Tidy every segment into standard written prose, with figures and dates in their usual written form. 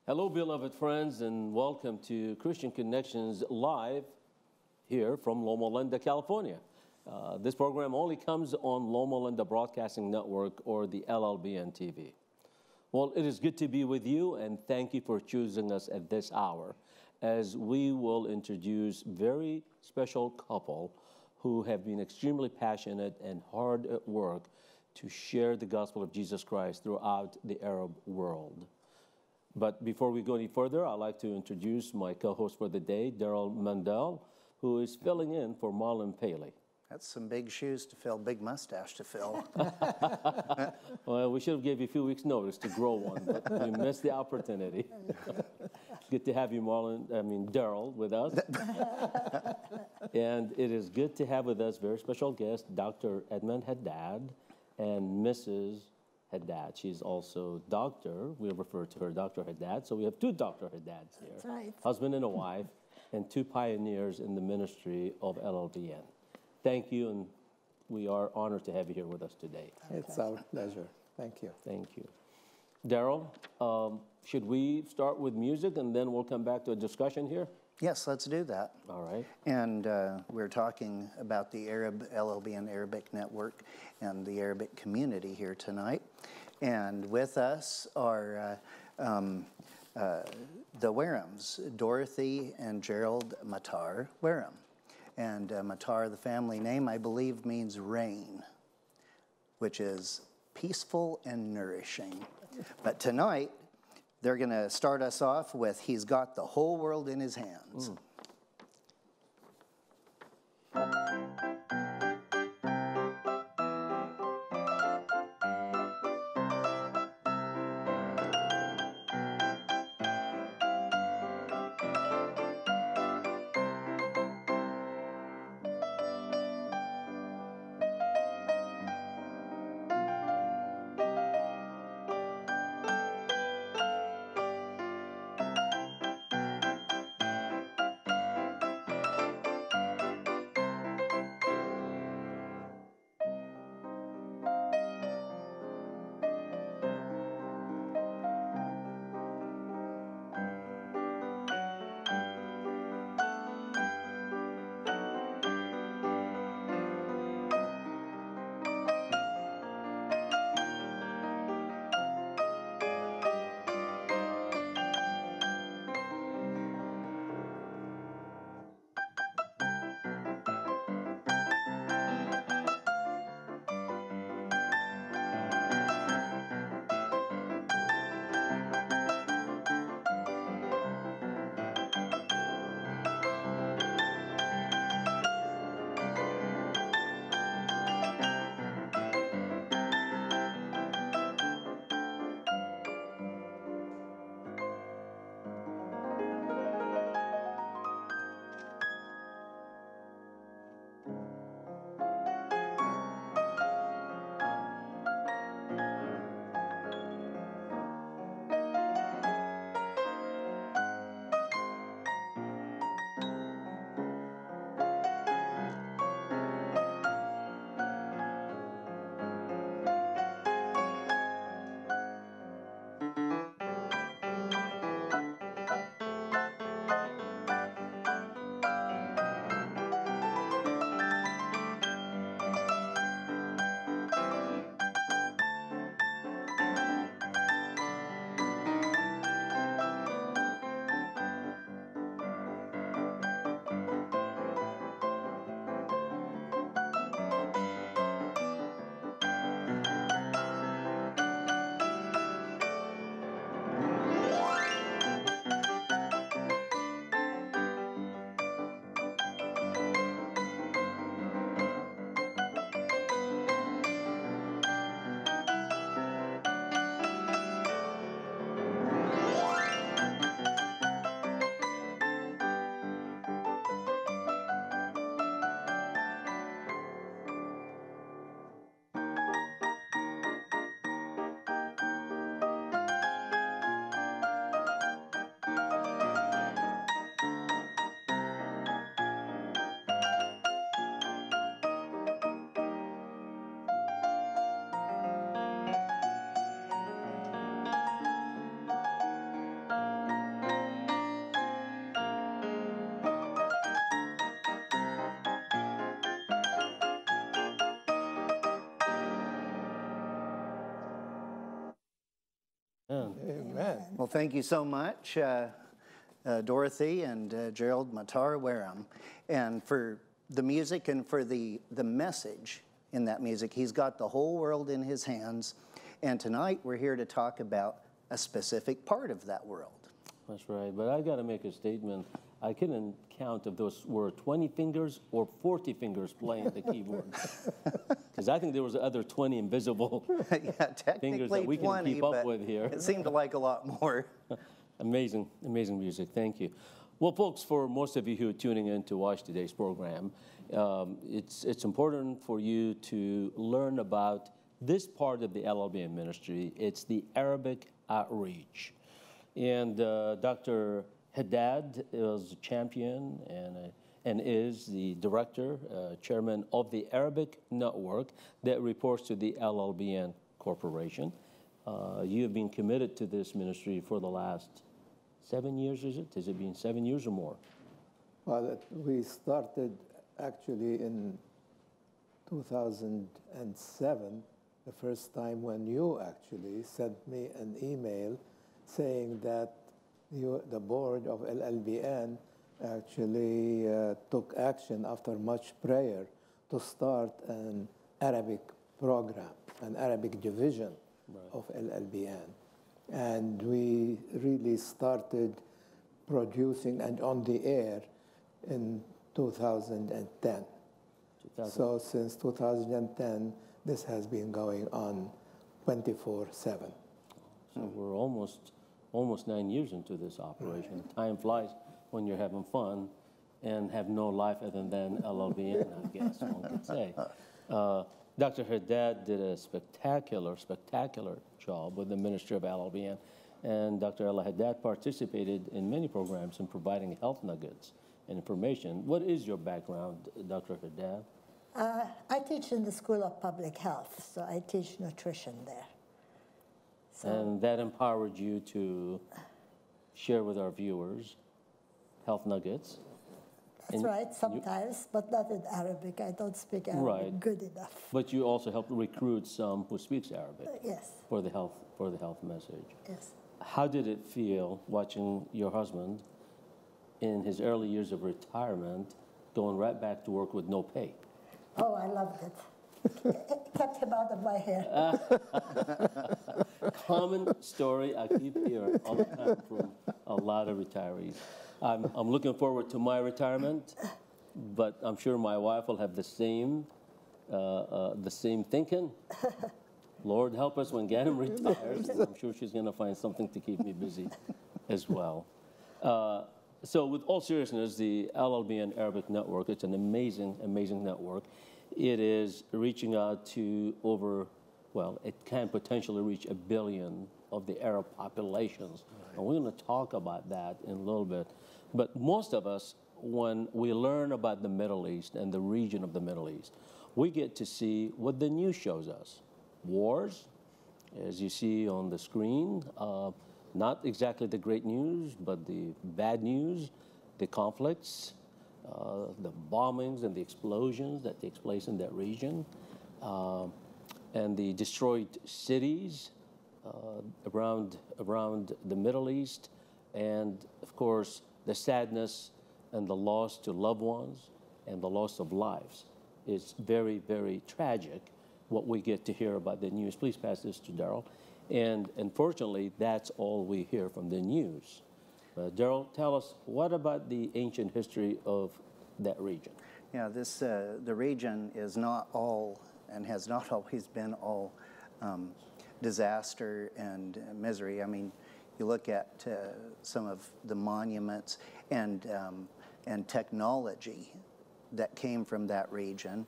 Hello, beloved friends, and welcome to Christian Connections live here from Loma Linda, California. This program only comes on Loma Linda Broadcasting Network or the LLBN TV. Well, it is good to be with you, and thank you for choosing us at this hour, as we will introduce very special couple who have been extremely passionate and hard at work to share the gospel of Jesus Christ throughout the Arab world. But before we go any further, I'd like to introduce my co-host for the day, Darrell Mandel, who is filling in for Marlon Paley. That's some big shoes to fill, big mustache to fill. Well, we should have gave you a few weeks' notice to grow one, but we missed the opportunity. Good to have you, Darrell, with us. And it is good to have with us very special guest, Dr. Edmond Haddad and Mrs. Haddad. She's also doctor. We refer to her Dr. Haddad. So we have two Dr. Haddads here. That's right. Husband and a wife, and two pioneers in the ministry of LLBN. Thank you, and we are honored to have you here with us today. It's our pleasure. Thank you. Thank you. Darrell, should we start with music and then we'll come back to a discussion here? Yes, let's do that. All right. And we're talking about the LLBN Arabic Network and the Arabic community here tonight. And with us are the Warehams, Dorothy and Gerald Matar Wareham. And Matar, the family name, I believe means rain, which is peaceful and nourishing. But tonight, they're going to start us off with He's Got the Whole World in His Hands. Amen. Well, thank you so much, Dorothy and Gerald, Matar, Wareham, and for the music and for the message in that music. He's got the whole world in his hands, and tonight we're here to talk about a specific part of that world. That's right, but I got to make a statement. I couldn't count if those were 20 fingers or 40 fingers playing the keyboard. Because I think there was other 20 invisible fingers that we can keep up with here. It seemed like a lot more. Amazing, amazing music. Thank you. Well, folks, for most of you who are tuning in to watch today's program, it's important for you to learn about this part of the LLBN ministry. It's the Arabic outreach. And Dr. Haddad is a champion and is the director, chairman of the Arabic network that reports to the LLBN Corporation. You have been committed to this ministry for the last 7 years, is it? Has it been 7 years or more? Well, we started actually in 2007, the first time when you actually sent me an email saying that the board of LLBN actually took action after much prayer to start an Arabic program, an Arabic division of LLBN. And we really started producing and on the air in 2010. So since 2010, this has been going on 24/7. So we're almost 9 years into this operation. Time flies when you're having fun and have no life other than LLBN, I guess one could say. Dr. Haddad did a spectacular job with the Ministry of LLBN, and Dr. Haddad participated in many programs in providing health nuggets and information. What is your background, Dr. Haddad? I teach in the School of Public Health, so I teach nutrition there. So, and that empowered you to share with our viewers health nuggets. that's right, sometimes, but not in Arabic. I don't speak Arabic good enough. But you also helped recruit some who speaks Arabic Yes, for the health message. yes. How did it feel watching your husband in his early years of retirement going right back to work with no pay? Oh, I loved it. It kept him out of my hair. Common story I keep hearing all the time from a lot of retirees. I'm looking forward to my retirement, but I'm sure my wife will have the same thinking. Lord help us when Ganim retires. I'm sure she's going to find something to keep me busy as well. So with all seriousness, the LLBN Arabic Network, it's an amazing, amazing network. It is reaching out to it can potentially reach 1 billion of the Arab populations. Right. And we're going to talk about that in a little bit. But most of us, when we learn about the Middle East and the region of the Middle East, we get to see what the news shows us. Wars, as you see on the screen, not exactly the great news, but the bad news, the conflicts, the bombings and the explosions that takes place in that region, and the destroyed cities around the Middle East, and of course the sadness and the loss to loved ones and the loss of lives. It's very, very tragic what we get to hear about the news. Please pass this to Derrell. And unfortunately, that's all we hear from the news. Derrell, tell us, what about the ancient history of that region? Yeah, the region is not all, and has not always been all, disaster and misery. I mean, you look at some of the monuments and technology that came from that region.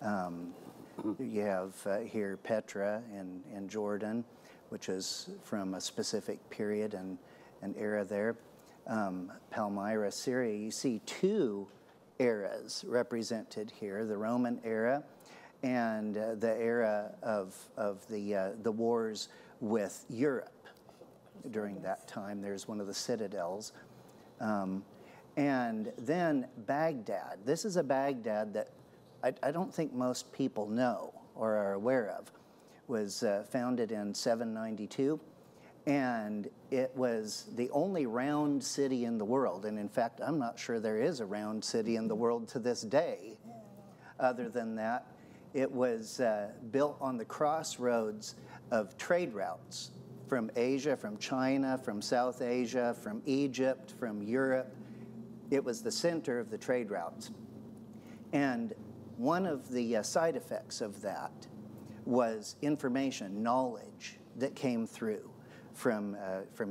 You have here Petra in Jordan, which is from a specific period and era there. Palmyra, Syria, you see two eras represented here, the Roman era and the era of the wars with Europe during that time. There's one of the citadels. And then Baghdad. This is a Baghdad that I don't think most people know or are aware of. Was founded in 792, And it was the only round city in the world. And in fact, I'm not sure there is a round city in the world to this day. Other than that, it was built on the crossroads of trade routes from Asia, from China, from South Asia, from Egypt, from Europe. It was the center of the trade routes. And one of the side effects of that was information, knowledge that came through from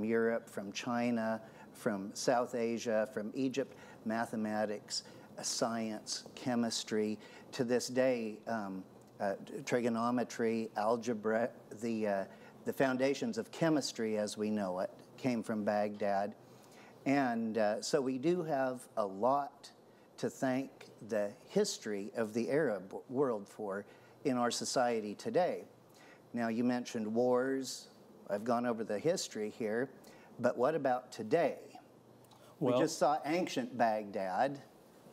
Europe, from China, from South Asia, from Egypt, mathematics, science, chemistry. To this day, trigonometry, algebra, the foundations of chemistry as we know it came from Baghdad. And so we do have a lot to thank the history of the Arab world for in our society today. Now, you mentioned wars. I've gone over the history here, but what about today? Well, we just saw ancient Baghdad.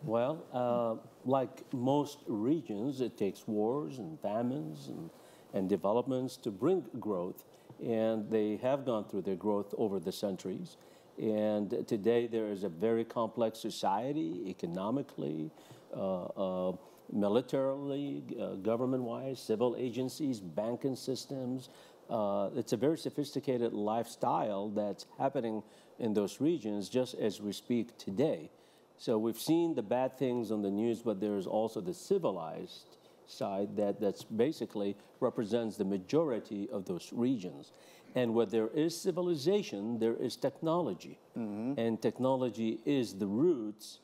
Well, like most regions, it takes wars and famines and developments to bring growth, and they have gone through their growth over the centuries. And today there is a very complex society, economically, militarily, government-wise, civil agencies, banking systems. It's a very sophisticated lifestyle that's happening in those regions just as we speak today. So we've seen the bad things on the news, but there's also the civilized side that's basically represents the majority of those regions. And where there is civilization, there is technology. And technology is the roots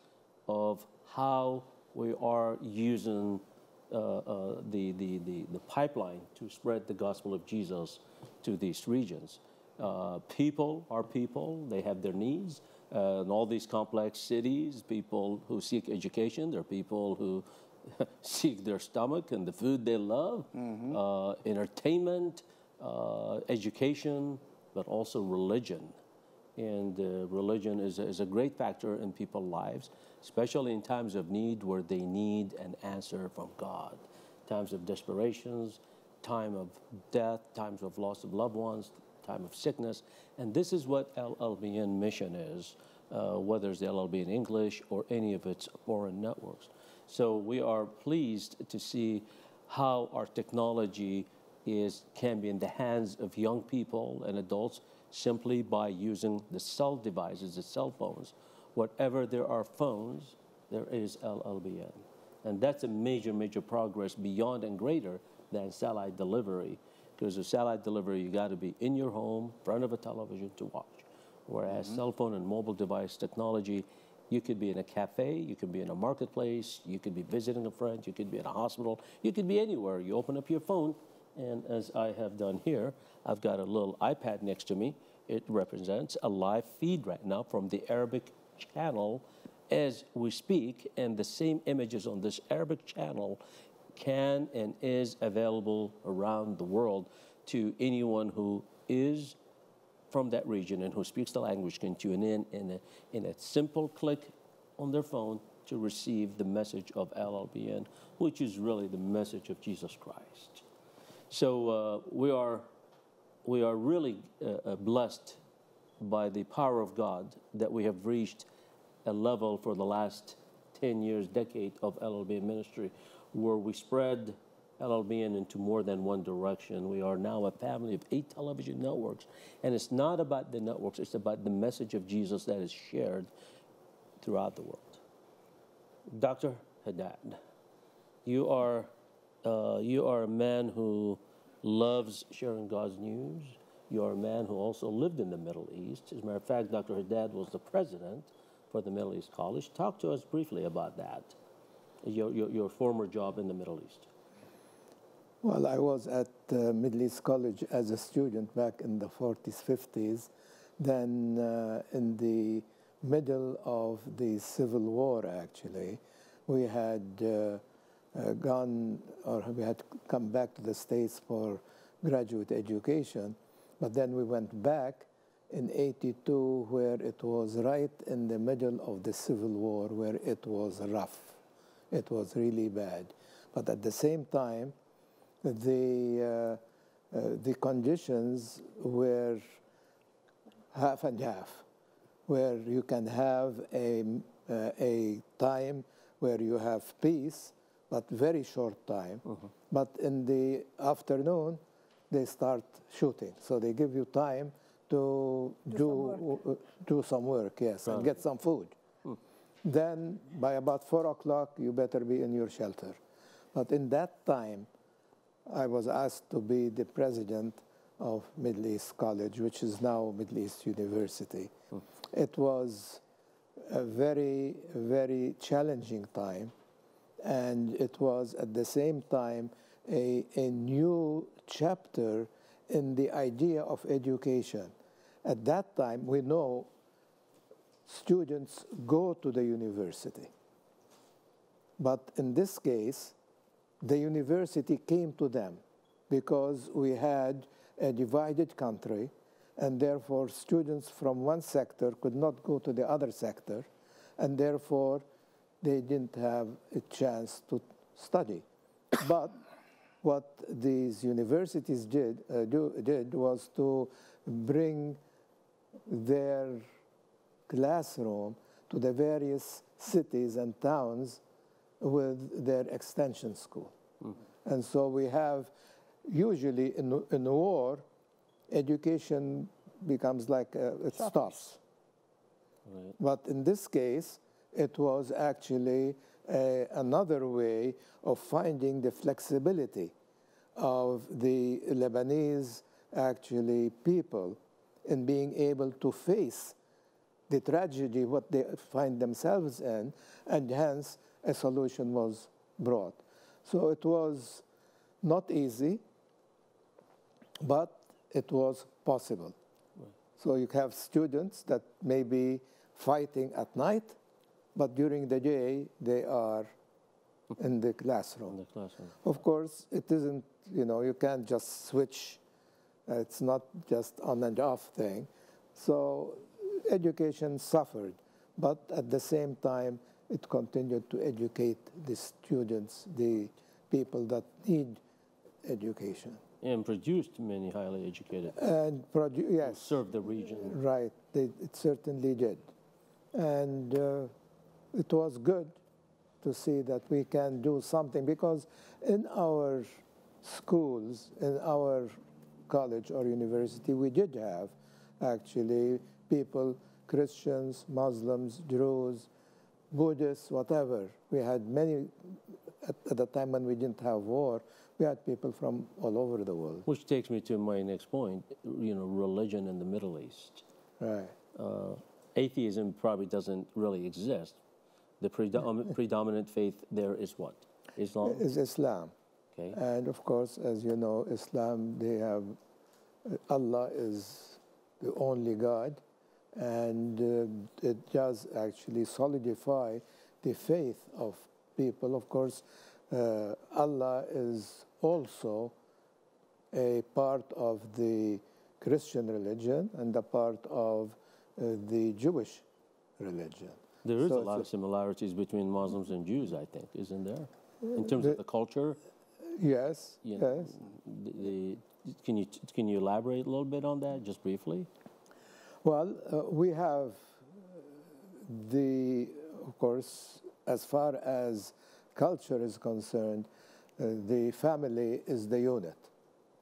of how we are using the pipeline to spread the gospel of Jesus to these regions. People are people, they have their needs. In all these complex cities, people who seek education, there are people who seek their stomach and the food they love, entertainment, education, but also religion. And religion is a great factor in people's lives, especially in times of need where they need an answer from God. Times of desperations, time of death, times of loss of loved ones, time of sickness. And this is what LLBN mission is, whether it's the LLBN English or any of its foreign networks. So we are pleased to see how our technology can be in the hands of young people and adults simply by using the cell devices, the cell phones. Wherever there are phones, there is LLBN. And that's a major, major progress beyond and greater than satellite delivery. Because with satellite delivery, you got to be in your home, in front of a television to watch. Whereas cell phone and mobile device technology, you could be in a cafe, you could be in a marketplace, you could be visiting a friend, you could be in a hospital, you could be anywhere. You open up your phone, and as I have done here, I've got a little iPad next to me. It represents a live feed right now from the Arabic channel as we speak, and the same images on this Arabic channel can and is available around the world to anyone who is from that region and who speaks the language can tune in a simple click on their phone to receive the message of LLBN, which is really the message of Jesus Christ. So we are really blessed by the power of God that we have reached a level for the last 10 years, decade of LLBN ministry, where we spread LLBN into more than one direction. We are now a family of 8 television networks, and it's not about the networks, it's about the message of Jesus that is shared throughout the world. Dr. Haddad, you are a man who loves sharing God's news. You are a man who also lived in the Middle East. As a matter of fact, Dr. Haddad was the president for the Middle East College. Talk to us briefly about that, your former job in the Middle East. Well, I was at Middle East College as a student back in the 40s, 50s. Then in the middle of the Civil War, actually, we had we had come back to the States for graduate education. But then we went back in '82, where it was right in the middle of the Civil War, where it was rough. It was really bad. But at the same time, the conditions were half and half, where you can have a time where you have peace, but very short time. But in the afternoon, they start shooting. So they give you time to do some work, yes, and get some food. Then by about 4 o'clock, you better be in your shelter. But in that time, I was asked to be the president of Middle East College, which is now Middle East University. It was a very, very challenging time, and it was at the same time a new chapter in the idea of education. At that time, we know students go to the university. But in this case, the university came to them because we had a divided country, and therefore students from one sector could not go to the other sector, and therefore they didn't have a chance to study. But what these universities did was to bring their classroom to the various cities and towns with their extension school. And so we have, usually in a war, education becomes like, it stops. Right. But in this case, it was actually another way of finding the flexibility of the Lebanese, actually, people in being able to face the tragedy, what they find themselves in, and hence a solution was brought. So it was not easy, but it was possible. Right. So you have students that may be fighting at night, but during the day they are in the classroom. Of course, it isn't, you can't just switch. It's not just on and off thing. So education suffered, but at the same time, it continued to educate the students, the people that need education. And produced many highly educated. And yes. Served the region. Right, it certainly did. And it was good to see that we can do something, because in our schools, in our college or university, we did have actually people, Christians, Muslims, Druze, Buddhists, whatever. We had many, at the time when we didn't have war, we had people from all over the world. Which takes me to my next point, religion in the Middle East. Right. Atheism probably doesn't really exist. The predominant faith there is what? Islam? Is Islam. Okay. And of course, as you know, Islam, they have, Allah is the only God, and it does actually solidify the faith of people. Of course, Allah is also a part of the Christian religion and a part of the Jewish religion. There is a lot of similarities between Muslims and Jews, I think, isn't there? In terms of the culture? Yes, yes. Can you elaborate a little bit on that, just briefly? Well, we have of course, as far as culture is concerned, the family is the unit.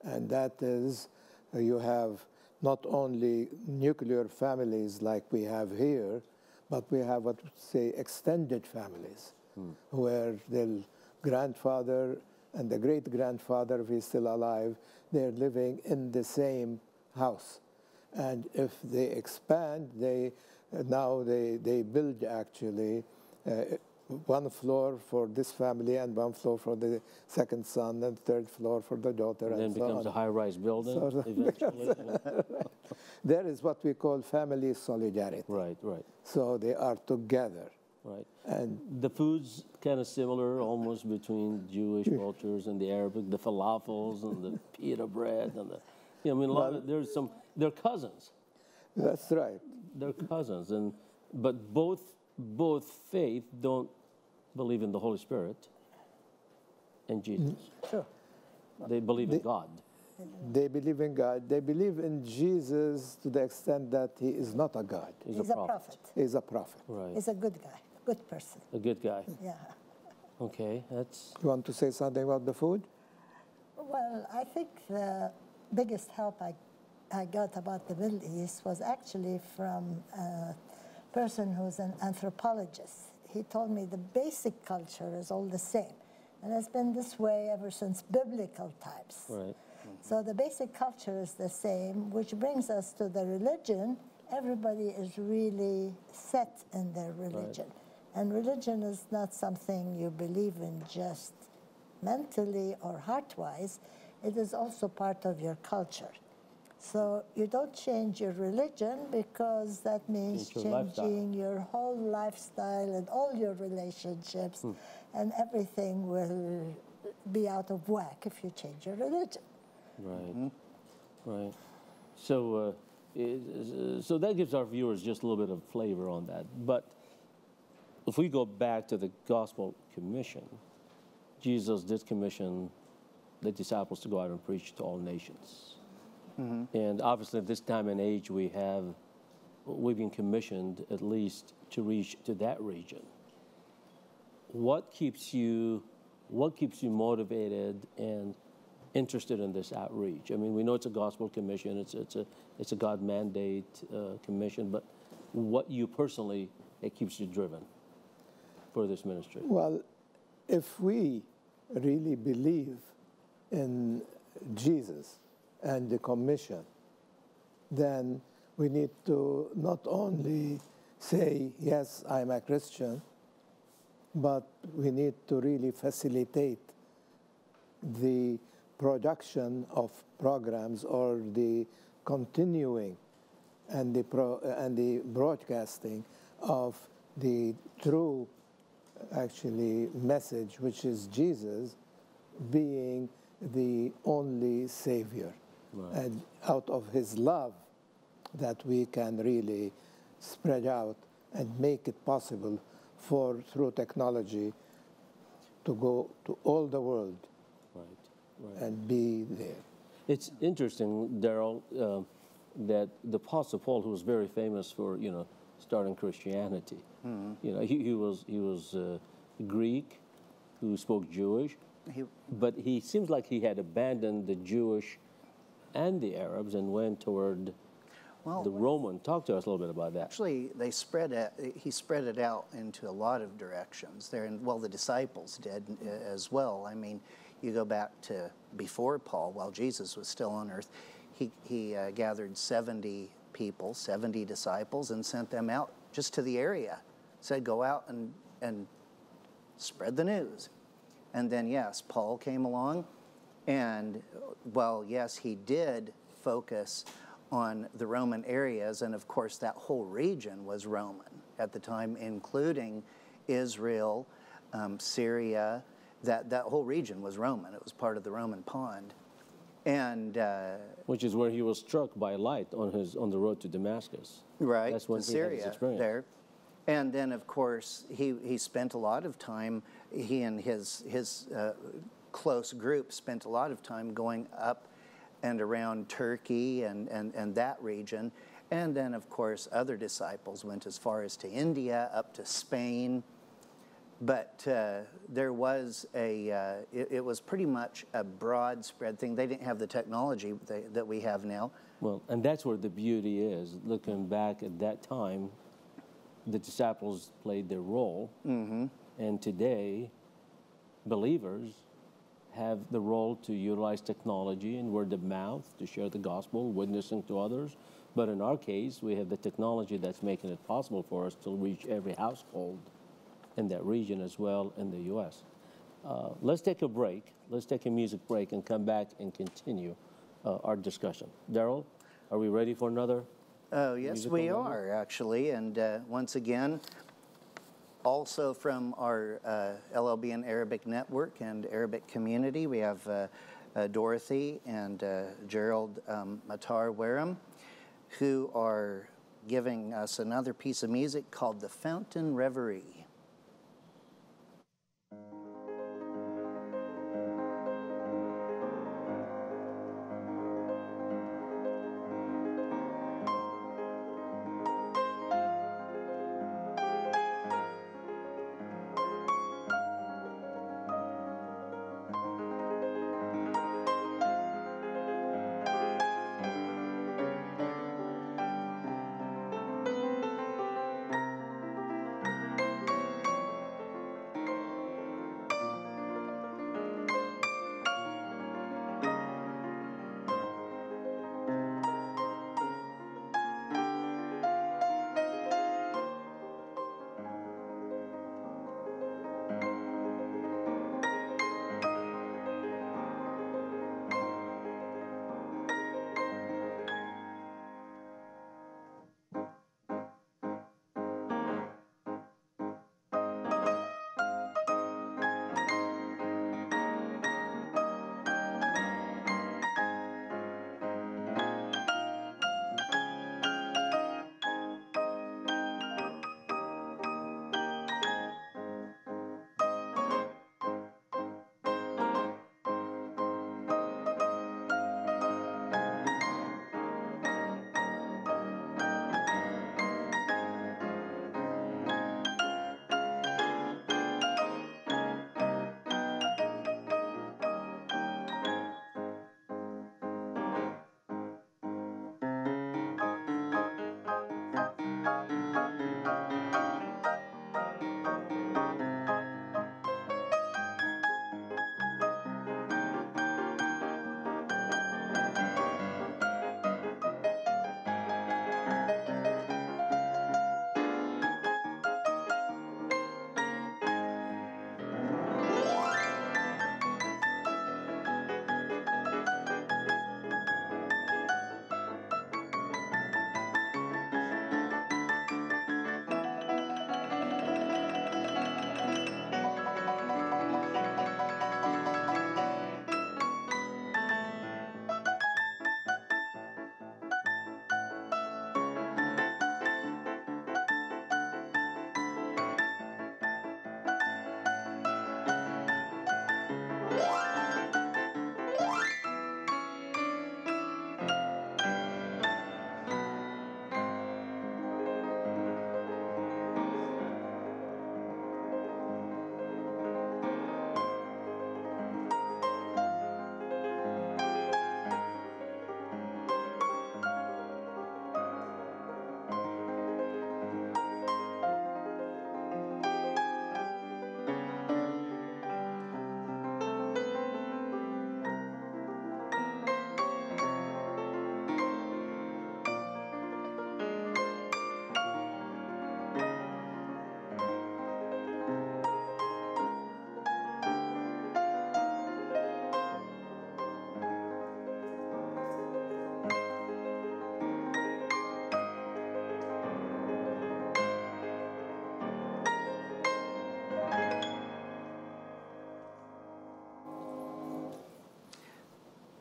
And that is, you have not only nuclear families like we have here, but we have what we say extended families, where the grandfather and the great-grandfather, if he's still alive, they're living in the same house. And if they expand, now they build actually one floor for this family and one floor for the second son and third floor for the daughter, and then so becomes a high-rise building eventually. There is what we call family solidarity. Right, right. So they are together. Right. And the food's kind of similar almost between Jewish cultures and the Arabic, the falafels and the pita bread and the, they're cousins. That's right. They're cousins, but both faith don't believe in the Holy Spirit and Jesus. Sure. They believe in God. They believe in God. They believe in Jesus to the extent that he is not a God. He's a prophet. He's a prophet. Right. He's a good guy, good person. A good guy. Yeah. Okay, that's... You want to say something about the food? Well, I think the biggest help I got about the Middle East was actually from a person who's an anthropologist. He told me the basic culture is all the same, and it's been this way ever since biblical times. Right. So the basic culture is the same, which brings us to the religion. Everybody is really set in their religion. Right. And religion is not something you believe in just mentally or heart-wise. It is also part of your culture. So you don't change your religion because that means changing your whole lifestyle and all your relationships, and everything will be out of whack if you change your religion. Right, right. So, so that gives our viewers just a little bit of flavor on that. But if we go back to the Gospel Commission, Jesus did commission the disciples to go out and preach to all nations. And obviously, at this time and age, we've been commissioned at least to reach to that region. What keeps you motivated and interested in this outreach? I mean, we know it's a gospel commission, it's a God mandate commission, but what you personally, it keeps you driven for this ministry? Well, if we really believe in Jesus and the commission, then we need to not only say, yes, I'm a Christian, but we need to really facilitate the production of programs or the continuing and the broadcasting of the true, actually, message, which is Jesus being the only Savior. Right. And out of his love that we can really spread out and make it possible through technology to go to all the world. Right. And be there. It's interesting, Darrell, that the Apostle Paul, who was very famous for, starting Christianity, he was Greek, who spoke Jewish, but he seems like he had abandoned the Jewish and the Arabs and went toward the Roman. Talk to us a little bit about that. Actually, he spread it out into a lot of directions there, and the disciples did as well. I mean, you go back to before Paul, while Jesus was still on earth, he gathered 70 people, 70 disciples, and sent them out just to the area. Said, go out and spread the news. And then, yes, Paul came along, and, yes, he did focus on the Roman areas, and of course that whole region was Roman at the time, including Israel, Syria. That whole region was Roman. It was part of the Roman pond. And which is where he was struck by light on the road to Damascus. Right, that's when Syria, he had his experience there. And then, of course, he spent a lot of time, he and his close group spent a lot of time going up and around Turkey and that region. And then, of course, other disciples went as far as to India, up to Spain. But there was it was pretty much a broad spread thing. They didn't have the technology that we have now. Well, and that's where the beauty is. Looking back at that time, the disciples played their role. And today, believers have the role to utilize technology and word of mouth to share the gospel, witnessing to others. But in our case, we have the technology that's making it possible for us to reach every household in that region as well in the U.S. Let's take a break. Let's take a music break and come back and continue our discussion. Darrell, are we ready for another? Oh, yes, we are, actually. And once again, also from our LLBN Arabic Network and Arabic community, we have Dorothy and Gerald Matar Wareham, who are giving us another piece of music called The Fountain Reverie.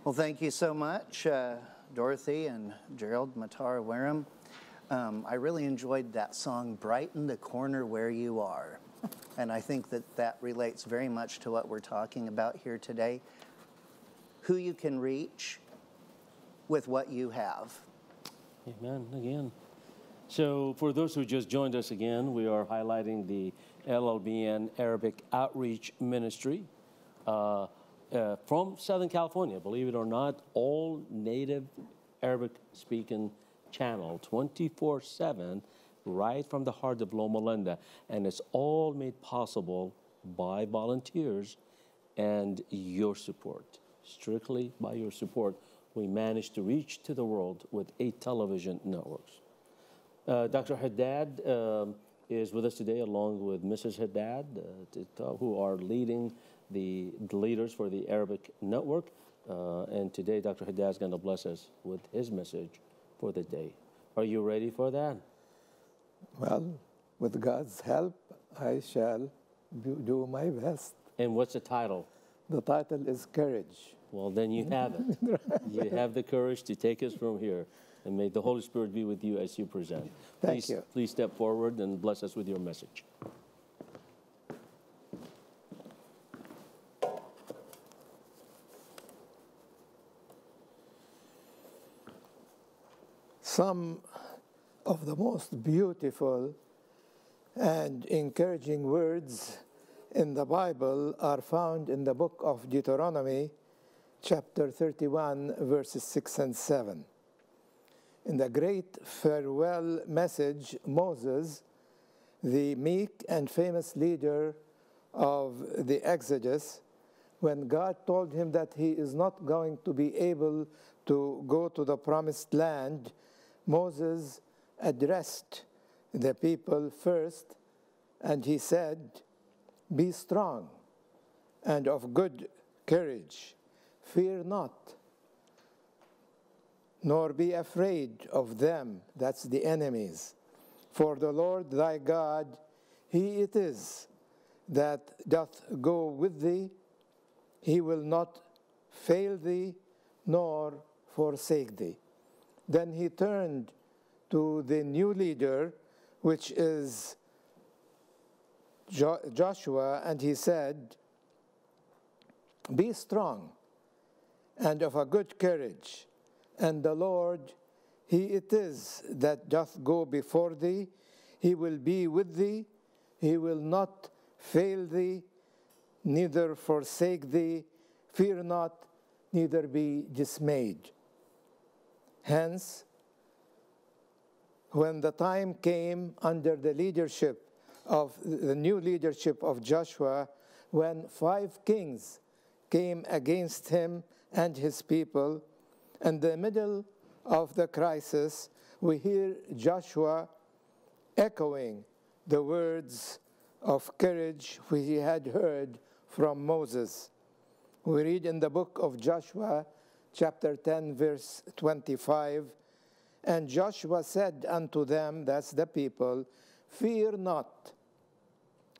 Well, thank you so much, Dorothy and Gerald, Matar, Wareham. I really enjoyed that song, Brighten the Corner Where You Are. And I think that that relates very much to what we're talking about here today. Who you can reach with what you have. Amen. Again. So for those who just joined us again, we are highlighting the LLBN Arabic Outreach Ministry from Southern California. Believe it or not, all native Arabic-speaking channel, 24/7, right from the heart of Loma Linda. And it's all made possible by volunteers and your support. Strictly by your support, we managed to reach to the world with 8 television networks. Dr. Haddad is with us today, along with Mrs. Haddad, who are leading the leaders for the Arabic Network. And today, Dr. Haddad is going to bless us with his message for the day. Are you ready for that? Well, with God's help, I shall do my best. And what's the title? The title is Courage. Well, then you have it. You have the courage to take us from here. And may the Holy Spirit be with you as you present. Thank you. Please step forward and bless us with your message. Some of the most beautiful and encouraging words in the Bible are found in the book of Deuteronomy, chapter 31, verses 6 and 7. In the great farewell message, Moses, the meek and famous leader of the Exodus, when God told him that he is not going to be able to go to the promised land, Moses addressed the people first, and he said, "Be strong and of good courage. Fear not, nor be afraid of them," that's the enemies. "For the Lord thy God, he it is that doth go with thee. He will not fail thee, nor forsake thee." Then he turned to the new leader, which is Joshua, and he said, "Be strong and of a good courage, and the Lord, he it is that doth go before thee. He will be with thee. He will not fail thee, neither forsake thee. Fear not, neither be dismayed." Hence, when the time came under the leadership of the new leadership of Joshua, when 5 kings came against him and his people, in the middle of the crisis, we hear Joshua echoing the words of courage we had heard from Moses. We read in the book of Joshua, chapter 10, verse 25, "And Joshua said unto them," that's the people, "Fear not,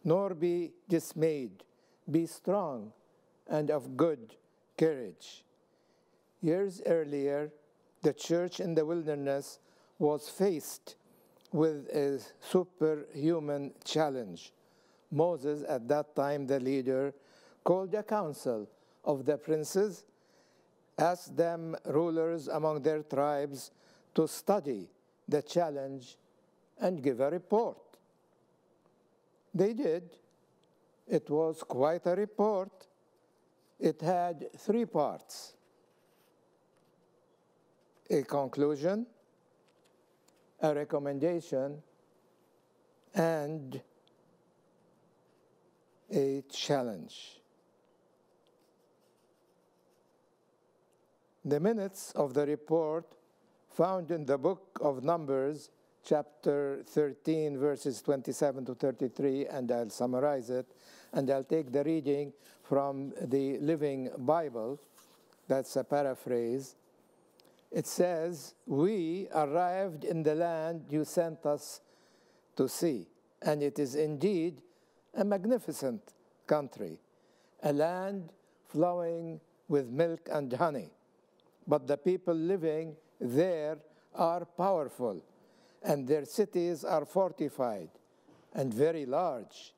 nor be dismayed. Be strong and of good courage." Years earlier, the church in the wilderness was faced with a superhuman challenge. Moses, at that time the leader, called a council of the princes, asked them, rulers among their tribes, to study the challenge and give a report. They did. It was quite a report. It had 3 parts: a conclusion, a recommendation, and a challenge. The minutes of the report found in the book of Numbers, chapter 13, verses 27 to 33, and I'll summarize it, and I'll take the reading from the Living Bible. That's a paraphrase. It says, "We arrived in the land you sent us to see, and it is indeed a magnificent country, a land flowing with milk and honey. but the people living there are powerful, and their cities are fortified and very large.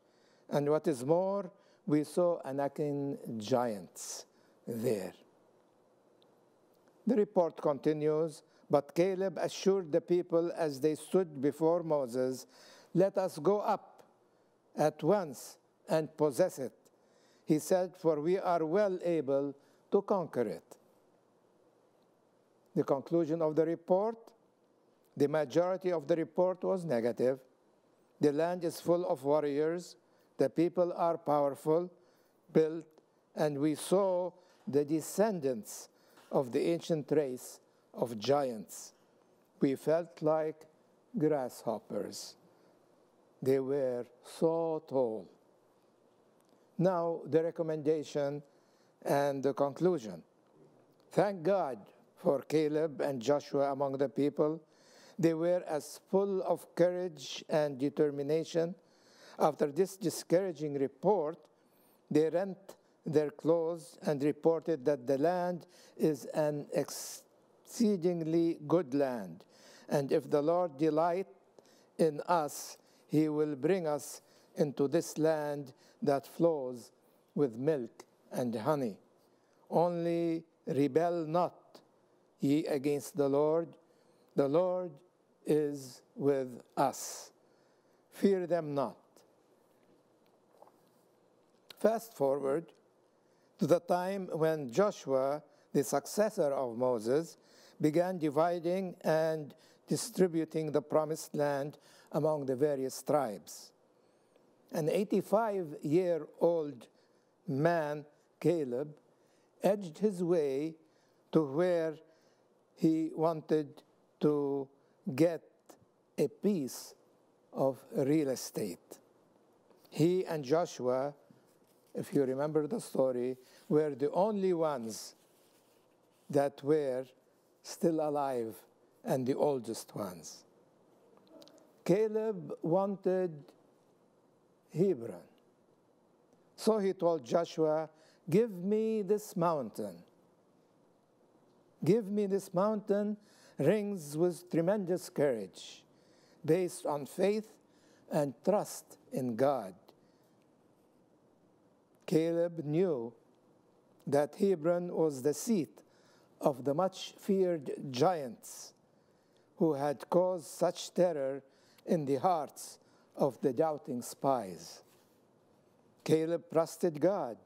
And what is more, we saw Anakim giants there. The report continues, but Caleb assured the people as they stood before Moses, "Let us go up at once and possess it," he said, "for we are well able to conquer it." The conclusion of the report, the majority of the report was negative. The land is full of warriors, the people are powerful, built, and we saw the descendants of the ancient race of giants. We felt like grasshoppers. They were so tall. Now, the recommendation and the conclusion. Thank God for Caleb and Joshua among the people. They were as full of courage and determination. After this discouraging report, they rent their clothes and reported that the land is an exceedingly good land, and if the Lord delight in us, he will bring us into this land that flows with milk and honey. Only rebel not ye against the Lord. The Lord is with us. Fear them not. Fast forward to the time when Joshua, the successor of Moses, began dividing and distributing the promised land among the various tribes. An 85-year-old man, Caleb, edged his way to where he wanted to get a piece of real estate. He and Joshua, if you remember the story, were the only ones that were still alive and the oldest ones. Caleb wanted Hebron. So he told Joshua, "Give me this mountain." "Give me this mountain" rings with tremendous courage, based on faith and trust in God. Caleb knew that Hebron was the seat of the much-feared giants who had caused such terror in the hearts of the doubting spies. Caleb trusted God.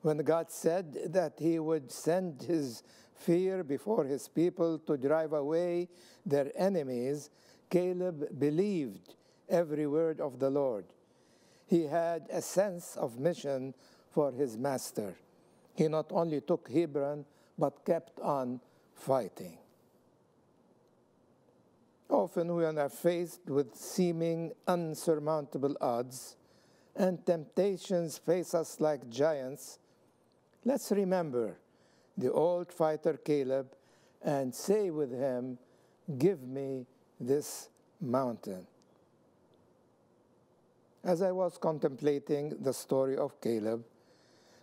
When God said that he would send his fear before his people to drive away their enemies, Caleb believed every word of the Lord. He had a sense of mission for his master. He not only took Hebron, but kept on fighting. Often when we are faced with seeming unsurmountable odds and temptations face us like giants, let's remember the old fighter Caleb and say with him, "Give me this mountain." As I was contemplating the story of Caleb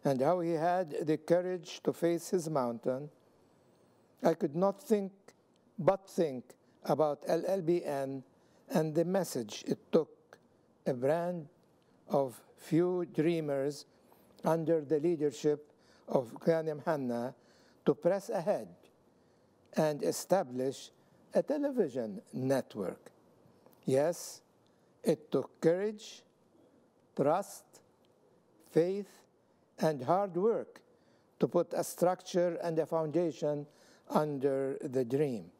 and how he had the courage to face his mountain, I could not think but think about LLBN and the message it took, a brand of few dreamers under the leadership of Ganim Hanna, to press ahead and establish a television network. Yes, it took courage, trust, faith, and hard work to put a structure and a foundation under the dream.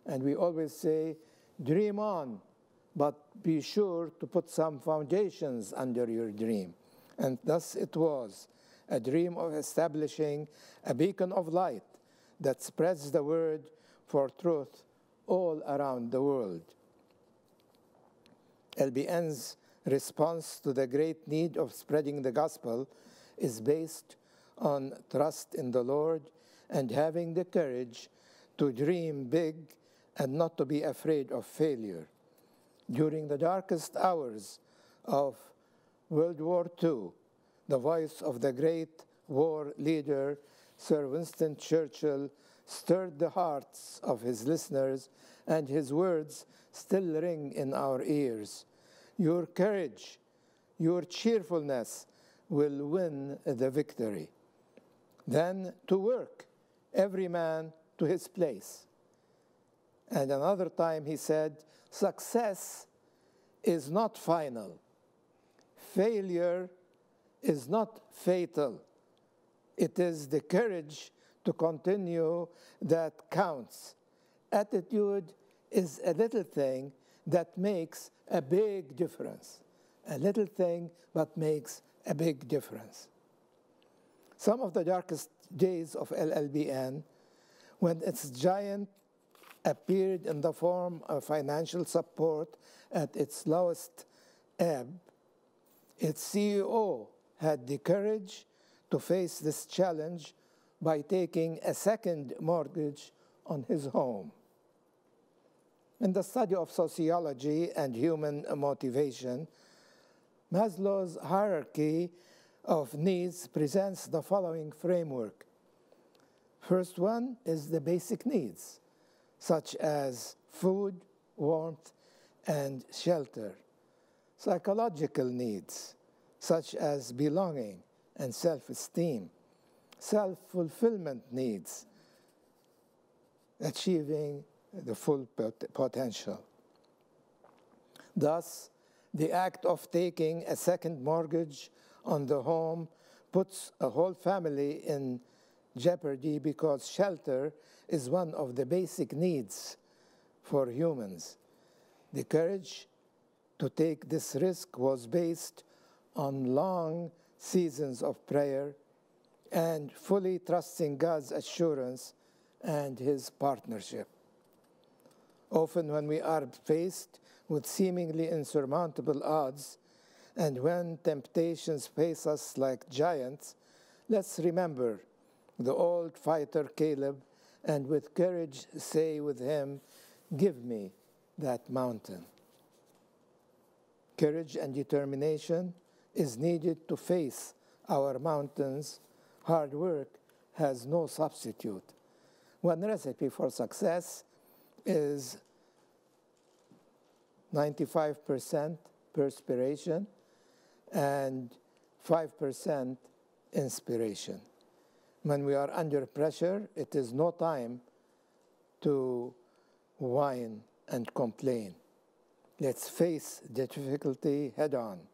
And we always say, dream on, but be sure to put some foundations under your dream. And thus it was, a dream of establishing a beacon of light that spreads the word for truth all around the world. LBN's response to the great need of spreading the gospel is based on trust in the Lord and having the courage to dream big and not to be afraid of failure. During the darkest hours of World War II, the voice of the great war leader, Sir Winston Churchill, stirred the hearts of his listeners, and his words still ring in our ears. Your courage, your cheerfulness will win the victory. Then to work, every man to his place. And another time he said, success is not final. Failure is not fatal. It is the courage to continue that counts. Attitude is a little thing that makes a big difference. A little thing, but makes a big difference. Some of the darkest days of LLBN, when its giant appeared in the form of financial support at its lowest ebb, its CEO had the courage to face this challenge by taking a second mortgage on his home. In the study of sociology and human motivation, Maslow's hierarchy of needs presents the following framework. First one is the basic needs, such as food, warmth, and shelter. Psychological needs, such as belonging and self-esteem. Self-fulfillment needs, achieving the full potential. Thus, the act of taking a second mortgage on the home puts a whole family in jeopardy because shelter is one of the basic needs for humans. The courage to take this risk was based on long seasons of prayer and fully trusting God's assurance and his partnership. Often when we are faced with seemingly insurmountable odds, and when temptations face us like giants, let's remember the old fighter Caleb, and with courage say with him, "Give me that mountain." Courage and determination is needed to face our mountains. Hard work has no substitute. One recipe for success is 95% perspiration and 5% inspiration. When we are under pressure, it is no time to whine and complain. Let's face the difficulty head on.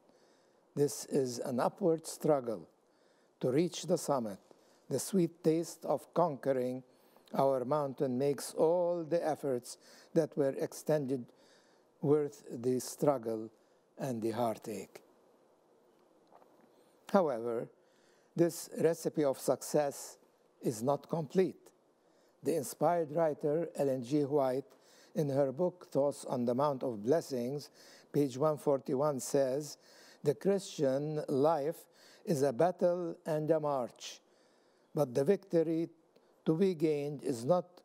This is an upward struggle to reach the summit. The sweet taste of conquering our mountain makes all the efforts that were extended worth the struggle and the heartache. However, this recipe of success is not complete. The inspired writer Ellen G. White, in her book Thoughts on the Mount of Blessings, page 141, says, "The Christian life is a battle and a march, but the victory to be gained is not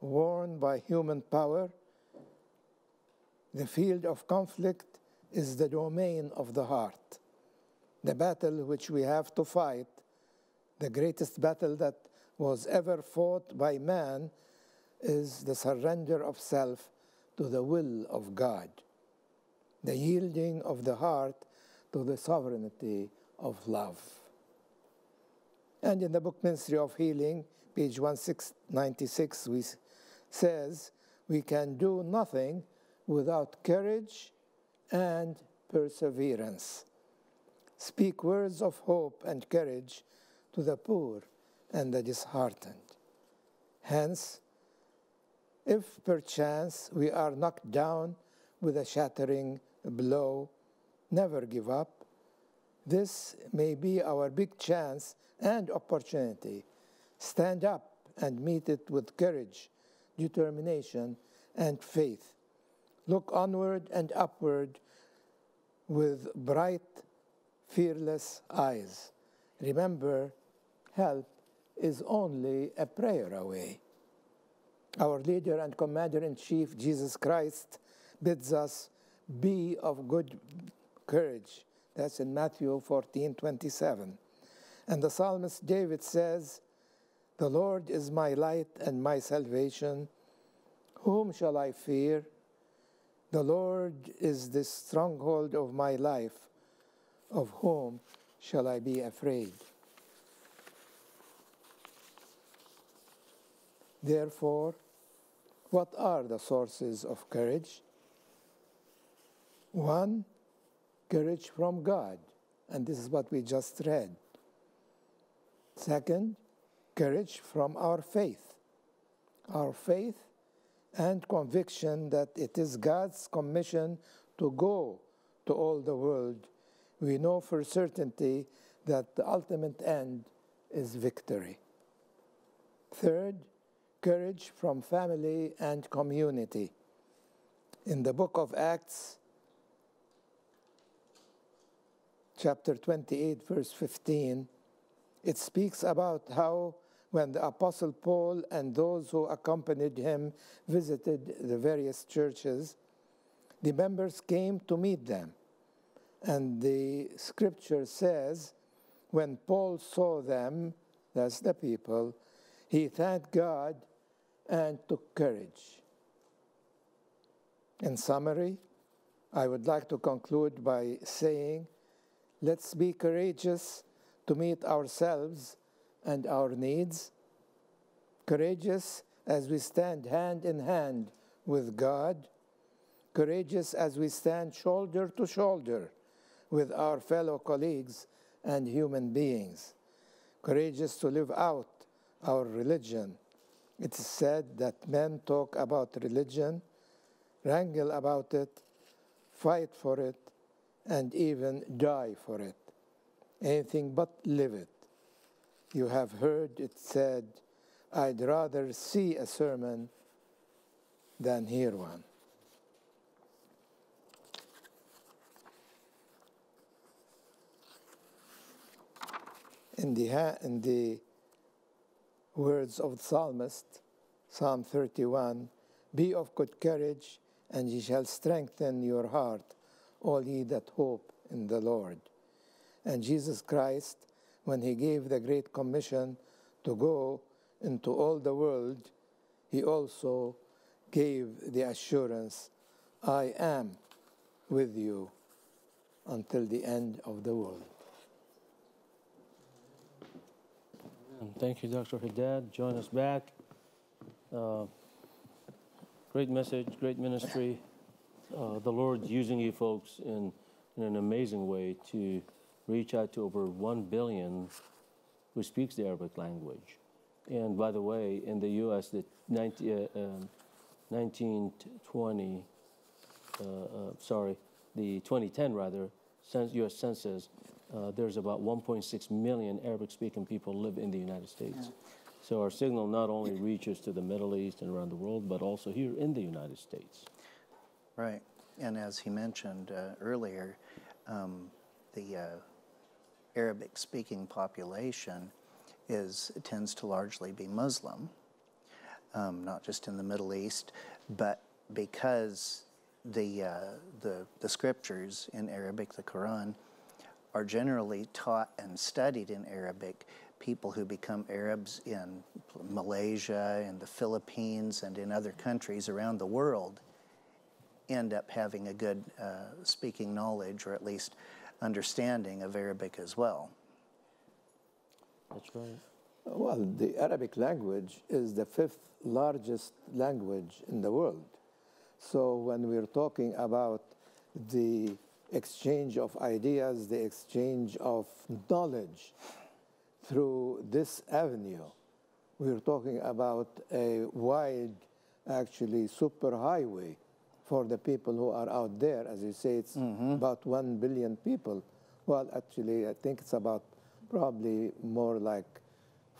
won by human power. The field of conflict is the domain of the heart. The battle which we have to fight, the greatest battle that was ever fought by man, is the surrender of self to the will of God, the yielding of the heart to the sovereignty of love." And in the book Ministry of Healing, page 1696, says, "We can do nothing without courage and perseverance. Speak words of hope and courage to the poor and the disheartened. Hence, if perchance we are knocked down with a shattering blow, never give up. This may be our big chance and opportunity. Stand up and meet it with courage, determination, and faith. Look onward and upward with bright, fearless eyes. Remember, help is only a prayer away." Our leader and commander-in-chief, Jesus Christ, bids us be of good courage. That's in Matthew 14:27. And the psalmist David says, The Lord is my light and my salvation. Whom shall I fear? The Lord is the stronghold of my life. Of whom shall I be afraid? Therefore, what are the sources of courage? 1, courage from God, and this is what we just read. 2, courage from our faith. Our faith and conviction that it is God's commission to go to all the world. We know for certainty that the ultimate end is victory. 3, courage from family and community. In the book of Acts, chapter 28, verse 15, it speaks about how when the Apostle Paul and those who accompanied him visited the various churches, the members came to meet them. And the scripture says, when Paul saw them, that's the people, he thanked God and took courage. In summary, I would like to conclude by saying, let's be courageous to meet ourselves and our needs, courageous as we stand hand in hand with God, courageous as we stand shoulder to shoulder with our fellow colleagues and human beings, courageous to live out our religion. It is said that men talk about religion, wrangle about it, fight for it, and even die for it. Anything but live it. You have heard it said, I'd rather see a sermon than hear one. In the words of the psalmist, Psalm 31, be of good courage, and ye shall strengthen your heart, all ye that hope in the Lord. And Jesus Christ, when he gave the Great Commission to go into all the world, he also gave the assurance, I am with you until the end of the world. Thank you, Dr. Haddad. Join us back. Great message, great ministry. The Lord using you folks in an amazing way to reach out to over 1 billion who speaks the Arabic language. And by the way, in the U.S., the 2010 rather, U.S. Census, there's about 1.6 million Arabic-speaking people live in the United States. Yeah. So our signal not only reaches to the Middle East and around the world, but also here in the United States. Right. And as he mentioned earlier, the Arabic-speaking population tends to largely be Muslim, not just in the Middle East, but because the scriptures in Arabic, the Quran, are generally taught and studied in Arabic. People who become Arabs in Malaysia, in the Philippines, and in other countries around the world end up having a good speaking knowledge, or at least understanding of Arabic as well. That's right. Well, the Arabic language is the 5th largest language in the world. So when we're talking about the exchange of ideas, the exchange of knowledge through this avenue, we're talking about a wide, actually, superhighway for the people who are out there. As you say, it's about 1 billion people. Well, actually, I think it's about probably more like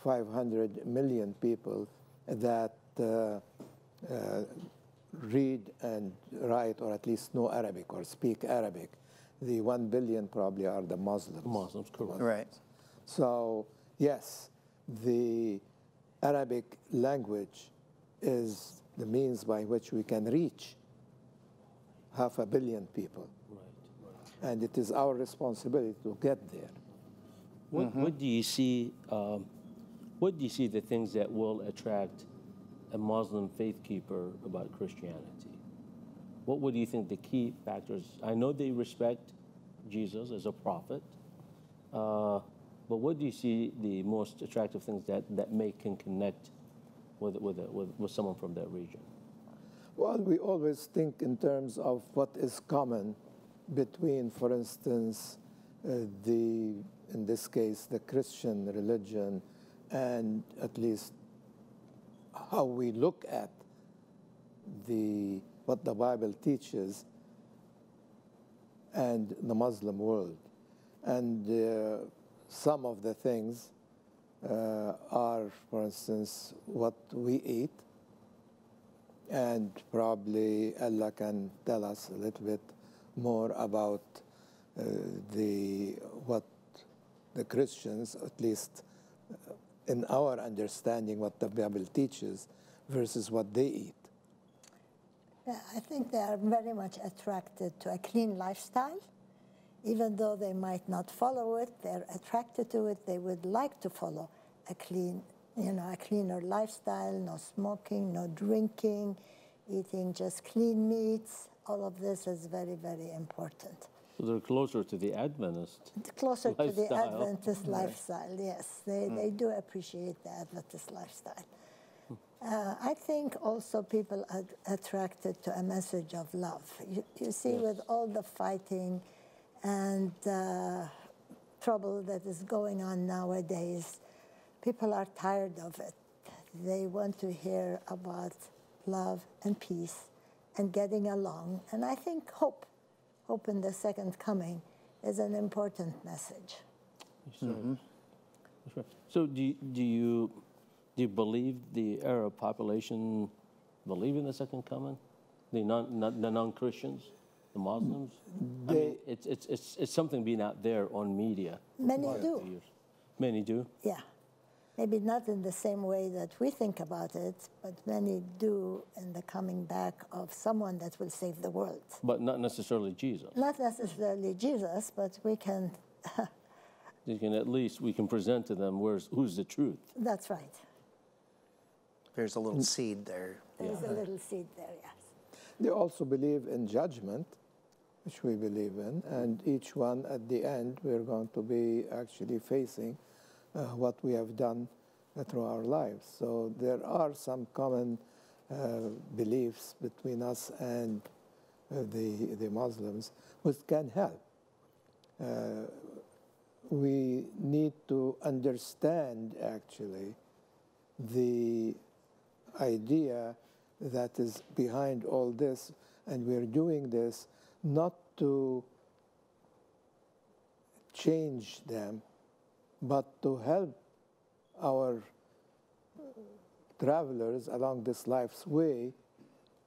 500 million people that read and write, or at least know Arabic or speak Arabic. The 1 billion probably are the Muslims. Muslims, correct. Right. So, yes, the Arabic language is the means by which we can reach 500 million people. Right. And it is our responsibility to get there. What do you see what do you see the things that will attract a Muslim faith keeper about Christianity? What would you think the key factors? I know they respect Jesus as a prophet, but what do you see the most attractive things that can connect with someone from that region? Well, we always think in terms of what is common between, for instance, in this case, the Christian religion, and at least how we look at what the Bible teaches and the Muslim world. And some of the things are, for instance, what we eat, and probably Allah can tell us a little bit more about what the Christians, at least in our understanding, what the Bible teaches versus what they eat. Yeah, I think they are very much attracted to a clean lifestyle. Even though they might not follow it, they're attracted to it. They would like to follow a cleaner lifestyle, no smoking, no drinking, eating just clean meats. All of this is very, very important. So they're closer to the Adventist Closer lifestyle. to the Adventist lifestyle, yes. They do appreciate the Adventist lifestyle. I think also people are attracted to a message of love. You see, Yes. with all the fighting and trouble that is going on nowadays, people are tired of it. They want to hear about love and peace and getting along. And I think hope in the second coming is an important message. That's right. So do you believe the Arab population believe in the second coming? The non-Christians, the Muslims? I mean, it's something being out there on media. Many do. Years. Many do? Yeah. Maybe not in the same way that we think about it, but many do in the coming back of someone that will save the world. But not necessarily Jesus. Not necessarily Jesus, but we can... We can present to them who's the truth. That's right. There's a little seed there. There's a little seed there, yes. They also believe in judgment, which we believe in, and each one at the end we're going to be actually facing what we have done through our lives. So there are some common beliefs between us and the Muslims, which can help. We need to understand actually the idea that is behind all this, and we're doing this not to change them, but to help our travelers along this life's way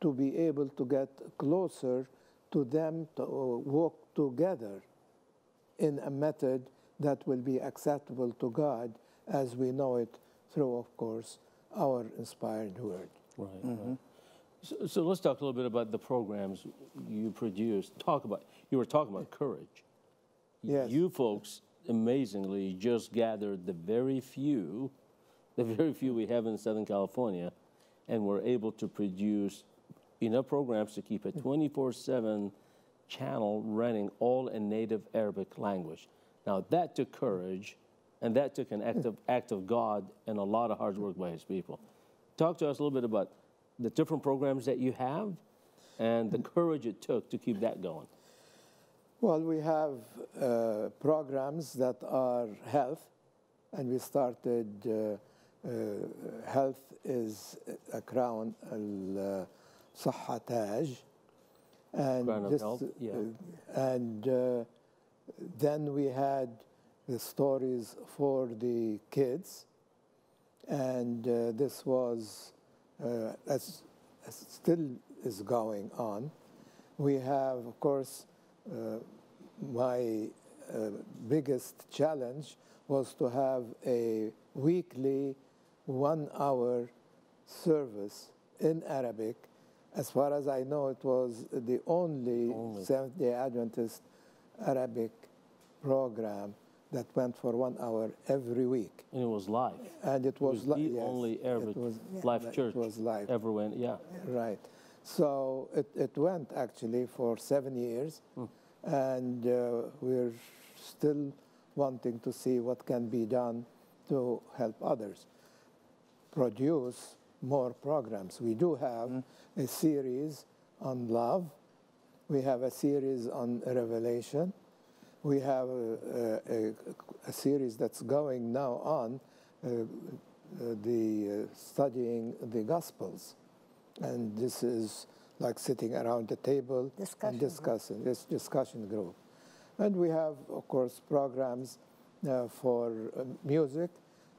to be able to get closer to them, to walk together in a method that will be acceptable to God as we know it through, of course, our inspired word. Right. Right. So let's talk a little bit about the programs you produced. You were talking about courage. Yes. You folks amazingly just gathered the very few we have in Southern California, and were able to produce enough programs to keep a 24/7 channel running all in native Arabic language. Now that took courage, and that took an act of God and a lot of hard work by His people. Talk to us a little bit about the different programs that you have and the courage it took to keep that going. Well, we have programs that are health, and we started health is a crown, al-Sahha Taj. And Crown of health, yeah. And then we had the stories for the kids, and this was, as still is going on. We have, of course, my biggest challenge was to have a weekly 1-hour service in Arabic. As far as I know, it was the only Seventh-day Adventist Arabic program that went for 1 hour every week. And it was live. And it was the yes, only Arabic live church it was live. ever went. Yeah. Right. So it went actually for 7 years, and we're still wanting to see what can be done to help others produce more programs. We do have a series on love. We have a series on Revelation. We have a series that's going now on studying the Gospels. And this is like sitting around the table and discussing, this discussion group. And we have, of course, programs for music.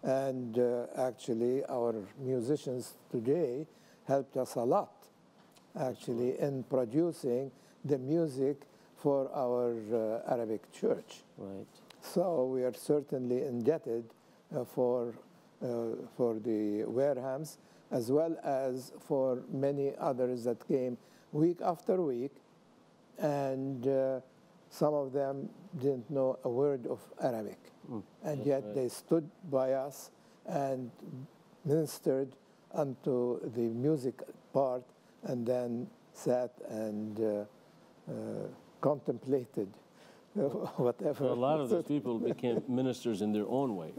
And actually, our musicians today helped us a lot, actually, in producing the music for our Arabic church. Right. So we are certainly indebted for the Warehams, as well as for many others that came week after week, and some of them didn't know a word of Arabic. And yet they stood by us and ministered unto the music part, and then sat and contemplated whatever. So a lot of those people became ministers in their own way,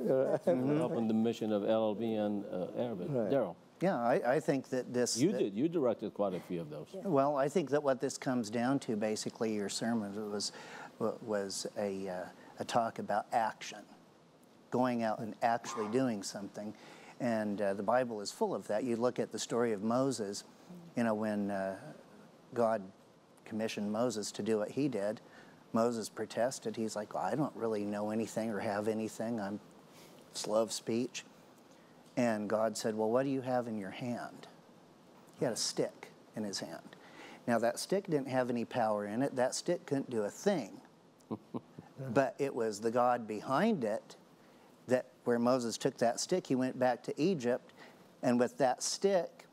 helping the mission of LLBN Arabic. Right. Darrell. Yeah, I think that this... You did. You directed quite a few of those. Yeah. Well, I think that what this comes down to, basically, your sermon was a talk about action, going out and actually doing something. And the Bible is full of that. You look at the story of Moses, you know, when God commissioned Moses to do what he did, Moses protested. He's like, well, I don't really know anything or have anything. I'm slow of speech. And God said, well, what do you have in your hand? He had a stick in his hand. Now, that stick didn't have any power in it. That stick couldn't do a thing. But it was the God behind it that where Moses took that stick, he went back to Egypt, and with that stick,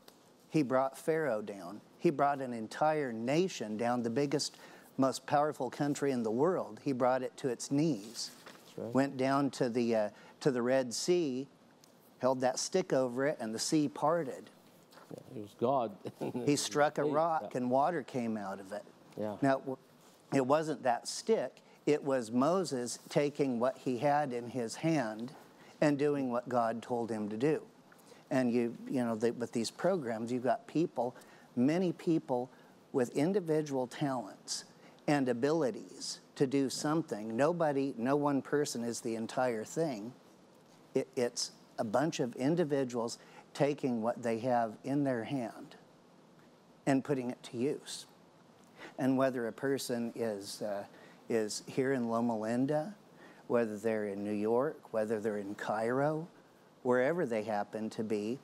he brought Pharaoh down. He brought an entire nation down, the biggest, most powerful country in the world. He brought it to its knees. That's right. Went down to the Red Sea, held that stick over it, and the sea parted. Yeah, it was God. He struck a rock, and water came out of it. Yeah. Now, it wasn't that stick. It was Moses taking what he had in his hand and doing what God told him to do. And you know, with these programs, you've got people, many people with individual talents and abilities to do something. No one person is the entire thing. It's a bunch of individuals taking what they have in their hand and putting it to use. And whether a person is here in Loma Linda, whether they're in New York, whether they're in Cairo, wherever they happen to be,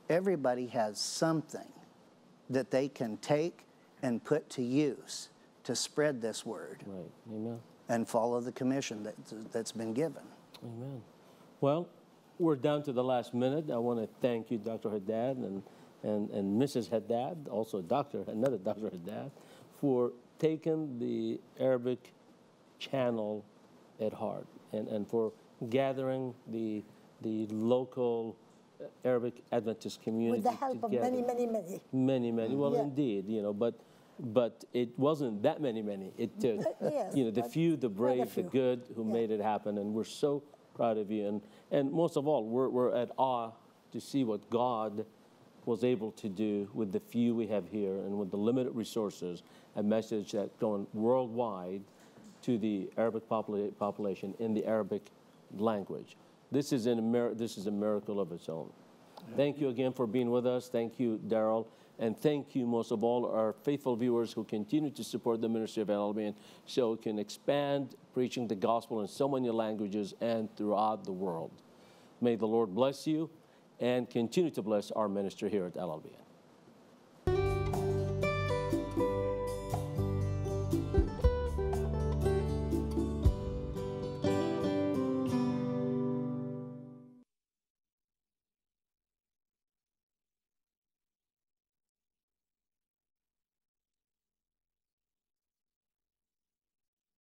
everybody has something that they can take and put to use to spread this word. Right. Amen. And follow the commission that's been given. Amen. Well, we're down to the last minute. I want to thank you, Dr. Haddad, and Mrs. Haddad, also another Dr. Haddad, for taking the Arabic channel at heart and for gathering the local Arabic Adventist community with the help together. of many. Many. Well, yeah. indeed, you know, but it wasn't that many. It took, yes, you know, the few, the brave, the good who yeah. made it happen, and we're so proud of you. And most of all, we're at awe to see what God was able to do with the few we have here and with the limited resources, a message that's going worldwide to the Arabic population in the Arabic language. This is a miracle of its own. Thank you again for being with us. Thank you, Darrell. And thank you, most of all, our faithful viewers who continue to support the ministry of LLBN so it can expand preaching the gospel in so many languages and throughout the world. May the Lord bless you and continue to bless our ministry here at LLBN.